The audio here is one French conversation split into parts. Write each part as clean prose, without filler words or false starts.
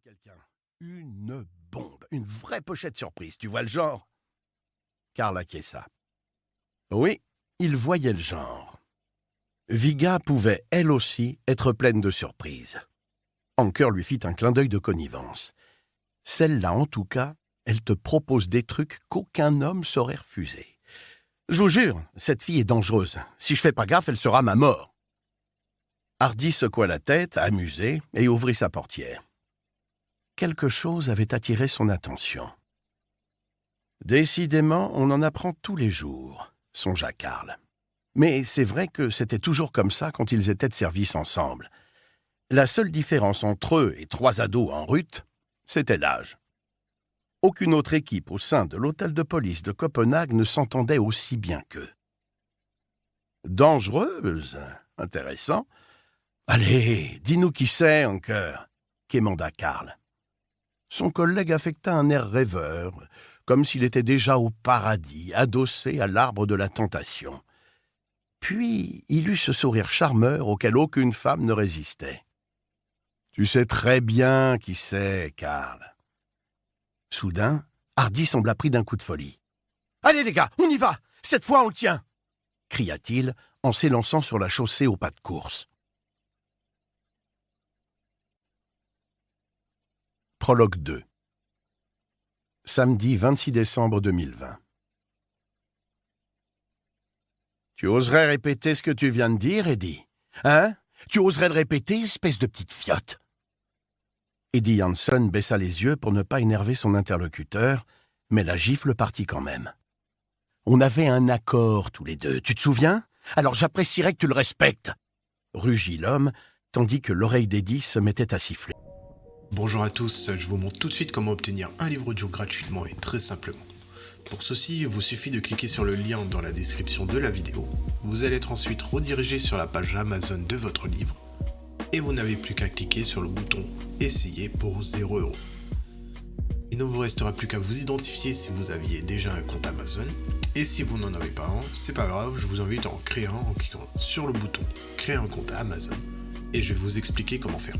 quelqu'un. Une bombe, une vraie pochette surprise, tu vois le genre? Karl acquiesça. Oui, il voyait le genre. Viga pouvait, elle aussi, être pleine de surprises. Anker lui fit un clin d'œil de connivence. Celle-là, en tout cas, elle te propose des trucs qu'aucun homme saurait refuser. Je vous jure, cette fille est dangereuse. Si je fais pas gaffe, elle sera ma mort. Hardy secoua la tête, amusé, et ouvrit sa portière. Quelque chose avait attiré son attention. Décidément, on en apprend tous les jours, songea Karl. Mais c'est vrai que c'était toujours comme ça quand ils étaient de service ensemble. La seule différence entre eux et 3 ados en rut, c'était l'âge. Aucune autre équipe au sein de l'hôtel de police de Copenhague ne s'entendait aussi bien qu'eux. Dangereuse? Intéressant. Allez, dis-nous qui c'est, Anker, quémanda Karl. Son collègue affecta un air rêveur, comme s'il était déjà au paradis, adossé à l'arbre de la tentation. Puis il eut ce sourire charmeur auquel aucune femme ne résistait. « Tu sais très bien qui c'est, Karl. » Soudain, Hardy sembla pris d'un coup de folie. « Allez les gars, on y va! Cette fois on le tient !» cria-t-il en s'élançant sur la chaussée au pas de course. Prologue 2. Samedi 26 décembre 2020. Tu oserais répéter ce que tu viens de dire, Eddie? Hein? Tu oserais le répéter, espèce de petite fiotte? Eddie Hansen baissa les yeux pour ne pas énerver son interlocuteur, mais la gifle partit quand même. On avait un accord tous les deux, tu te souviens? Alors j'apprécierais que tu le respectes, rugit l'homme, tandis que l'oreille d'Eddie se mettait à siffler. Bonjour à tous, je vous montre tout de suite comment obtenir un livre audio gratuitement et très simplement. Pour ceci, il vous suffit de cliquer sur le lien dans la description de la vidéo. Vous allez être ensuite redirigé sur la page Amazon de votre livre et vous n'avez plus qu'à cliquer sur le bouton « Essayer » pour 0 €. Il ne vous restera plus qu'à vous identifier si vous aviez déjà un compte Amazon et si vous n'en avez pas un, c'est pas grave, je vous invite à en créer un en cliquant sur le bouton « Créer un compte Amazon » et je vais vous expliquer comment faire.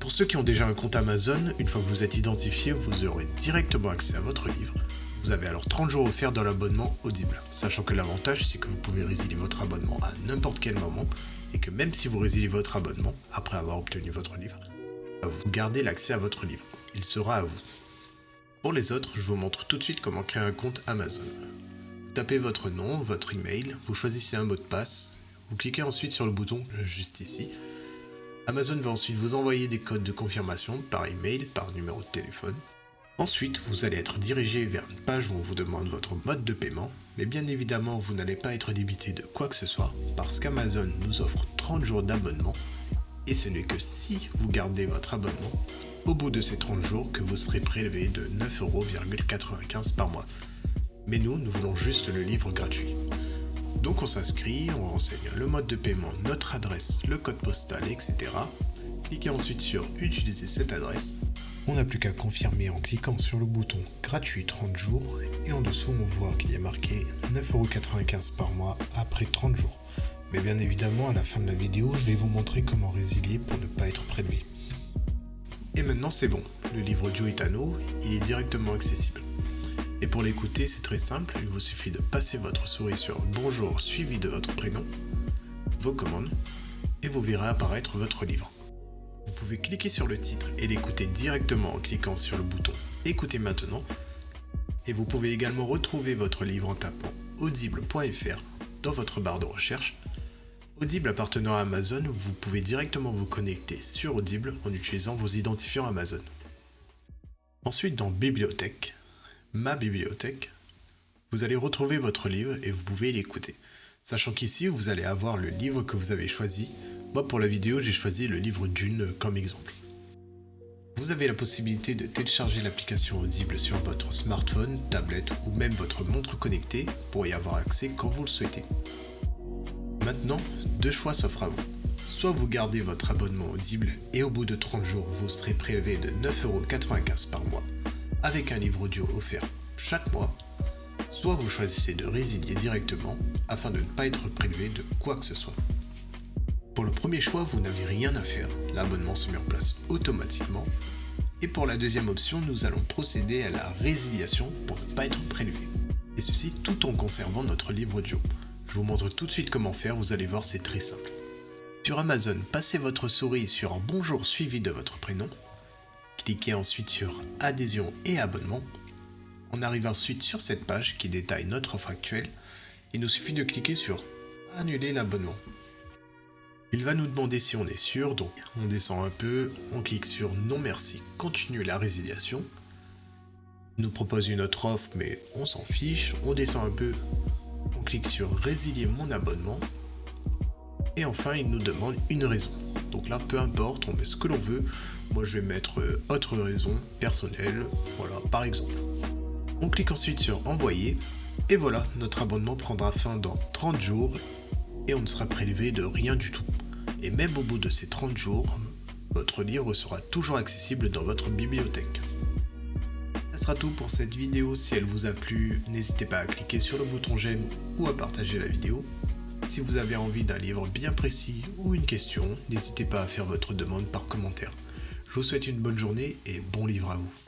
Pour ceux qui ont déjà un compte Amazon, une fois que vous êtes identifié, vous aurez directement accès à votre livre. Vous avez alors 30 jours offerts dans l'abonnement Audible, sachant que l'avantage c'est que vous pouvez résilier votre abonnement à n'importe quel moment et que même si vous résiliez votre abonnement après avoir obtenu votre livre, vous gardez l'accès à votre livre. Il sera à vous. Pour les autres, je vous montre tout de suite comment créer un compte Amazon. Vous tapez votre nom, votre email, vous choisissez un mot de passe, vous cliquez ensuite sur le bouton juste ici. Amazon va ensuite vous envoyer des codes de confirmation par email, par numéro de téléphone. Ensuite, vous allez être dirigé vers une page où on vous demande votre mode de paiement, mais bien évidemment, vous n'allez pas être débité de quoi que ce soit, parce qu'Amazon nous offre 30 jours d'abonnement, et ce n'est que si vous gardez votre abonnement, au bout de ces 30 jours, que vous serez prélevé de 9,95 € par mois. Mais nous voulons juste le livre gratuit. Donc on s'inscrit, on renseigne le mode de paiement, notre adresse, le code postal, etc. Cliquez ensuite sur « Utiliser cette adresse ». On n'a plus qu'à confirmer en cliquant sur le bouton « Gratuit 30 jours » et en dessous on voit qu'il y a marqué 9,95 € par mois après 30 jours. Mais bien évidemment à la fin de la vidéo, je vais vous montrer comment résilier pour ne pas être prélevé. Et maintenant c'est bon, le livre audio est à nous, il est directement accessible. Et pour l'écouter, c'est très simple, il vous suffit de passer votre souris sur « Bonjour » suivi de votre prénom, vos commandes, et vous verrez apparaître votre livre. Vous pouvez cliquer sur le titre et l'écouter directement en cliquant sur le bouton « Écoutez maintenant » et vous pouvez également retrouver votre livre en tapant audible.fr dans votre barre de recherche. Audible appartenant à Amazon, vous pouvez directement vous connecter sur Audible en utilisant vos identifiants Amazon. Ensuite dans « Bibliothèque », Ma bibliothèque, vous allez retrouver votre livre et vous pouvez l'écouter. Sachant qu'ici, vous allez avoir le livre que vous avez choisi. Moi, pour la vidéo, j'ai choisi le livre Dune comme exemple. Vous avez la possibilité de télécharger l'application Audible sur votre smartphone, tablette ou même votre montre connectée pour y avoir accès quand vous le souhaitez. Maintenant, 2 choix s'offrent à vous. Soit vous gardez votre abonnement Audible et au bout de 30 jours, vous serez prélevé de 9,95 € par mois, avec un livre audio offert chaque mois, soit vous choisissez de résilier directement afin de ne pas être prélevé de quoi que ce soit. Pour le premier choix, vous n'avez rien à faire, l'abonnement se met en place automatiquement. Et pour la deuxième option, nous allons procéder à la résiliation pour ne pas être prélevé. Et ceci tout en conservant notre livre audio. Je vous montre tout de suite comment faire, vous allez voir, c'est très simple. Sur Amazon, passez votre souris sur Bonjour suivi de votre prénom. Cliquez ensuite sur Adhésion et abonnement. On arrive ensuite sur cette page qui détaille notre offre actuelle. Il nous suffit de cliquer sur Annuler l'abonnement. Il va nous demander si on est sûr, donc on descend un peu, on clique sur Non merci, continuer la résiliation. Il nous propose une autre offre mais on s'en fiche, on descend un peu, on clique sur Résilier mon abonnement. Et enfin il nous demande une raison. Donc là peu importe, on met ce que l'on veut. Moi je vais mettre autre raison personnelle, voilà par exemple. On clique ensuite sur Envoyer. Et voilà, notre abonnement prendra fin dans 30 jours et on ne sera prélevé de rien du tout. Et même au bout de ces 30 jours, votre livre sera toujours accessible dans votre bibliothèque. Ce sera tout pour cette vidéo. Si elle vous a plu, n'hésitez pas à cliquer sur le bouton j'aime ou à partager la vidéo. Si vous avez envie d'un livre bien précis ou une question, n'hésitez pas à faire votre demande par commentaire. Je vous souhaite une bonne journée et bon livre à vous.